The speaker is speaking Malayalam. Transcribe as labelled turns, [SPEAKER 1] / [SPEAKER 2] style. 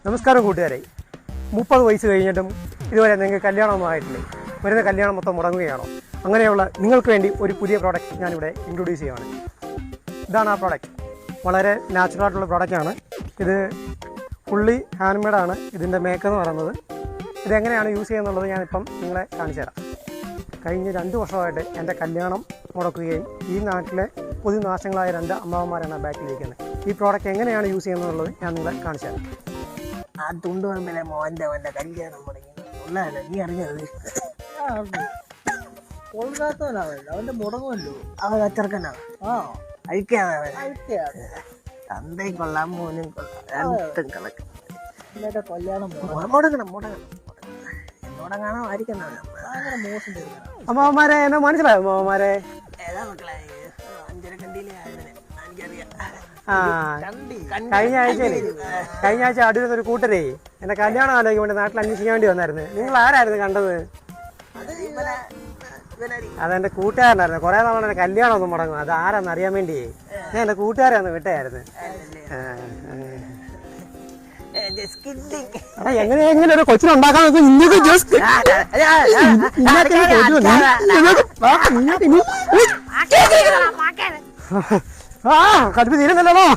[SPEAKER 1] നമസ്കാരം കൂട്ടുകാരെ. 30 വയസ്സ് കഴിഞ്ഞിട്ടും ഇതുവരെ നിങ്ങൾക്ക് കല്യാണമൊന്നും ആയിട്ടില്ലേ? വരുന്ന കല്യാണം മൊത്തം മുടങ്ങുകയാണോ? അങ്ങനെയുള്ള നിങ്ങൾക്ക് വേണ്ടി ഒരു പുതിയ പ്രോഡക്റ്റ് ഞാനിവിടെ ഇൻട്രൊഡ്യൂസ് ചെയ്യുകയാണ്. ഇതാണ് ആ പ്രോഡക്റ്റ്. വളരെ നാച്ചുറൽ ആയിട്ടുള്ള പ്രോഡക്റ്റാണ് ഇത്. ഫുള്ളി ഹാൻഡ് മെയ്ഡാണ് ഇതിൻ്റെ മേക്കെന്ന് പറയുന്നത്. ഇതെങ്ങനെയാണ് യൂസ് ചെയ്യുന്നുള്ളത് ഞാനിപ്പം നിങ്ങളെ കാണിച്ചു തരാം. കഴിഞ്ഞ 2 വർഷമായിട്ട് എൻ്റെ കല്യാണം മുടക്കുകയും ഈ നാട്ടിലെ പൊതുനാശങ്ങളായ 2 അമ്മാവന്മാരാണ് ബാക്കിലിരിക്കുന്നത്. ഈ പ്രോഡക്റ്റ് എങ്ങനെയാണ് യൂസ് ചെയ്യുന്നത് ഞാൻ നിങ്ങളെ കാണിച്ചു തരാം.
[SPEAKER 2] ആ തുണ്ടുപറമ്പിലെ മോൻ്റെ കല്യാണം മുടങ്ങി ഉള്ളതല്ല, നീ അറിഞ്ഞത്? കൊള്ളാത്തവനാണല്ലോ, അവന്റെ മുടങ്ങുമല്ലോ. അവൻ അച്ചർക്കനാണ്. അഴിക്കാണ് തന്തയും കൊള്ളാൻ, മോനും കൊള്ളാം, രണ്ടും കണക്ക്. കല്യാണം മുടങ്ങണം എന്നോടെ കാണാമായിരിക്കണം. അങ്ങനെ മോശം
[SPEAKER 1] അമ്മാവന്മാരെ എന്നെ മനസ്സിലായോ? അമ്മാവന്മാരെ
[SPEAKER 2] ഏതാ മക്കളെ? അഞ്ചര കണ്ടിയിലെ എനിക്കറിയാം.
[SPEAKER 1] കഴിഞ്ഞ ആഴ്ച അടിയൊരു കൂട്ടരേ എന്റെ കല്യാണം ആലോചിക്കാൻ വേണ്ടി നാട്ടിൽ അന്വേഷിക്കാൻ വേണ്ടി വന്നായിരുന്നു. നിങ്ങൾ ആരായിരുന്നു കണ്ടത്? അതെന്റെ കൂട്ടുകാരനായിരുന്നു. കുറെ നാളെ എന്റെ കല്യാണം ഒന്നും മുടങ്ങും. അത് ആരാന്ന് അറിയാൻ വേണ്ടി ഞാൻ എന്റെ കൂട്ടുകാരാന്ന് വിട്ടായിരുന്നു. എങ്ങനെ ഒരു കൊച്ചിനുണ്ടാക്കാൻ കടുപ്പ് തീരുന്നില്ലല്ലോ.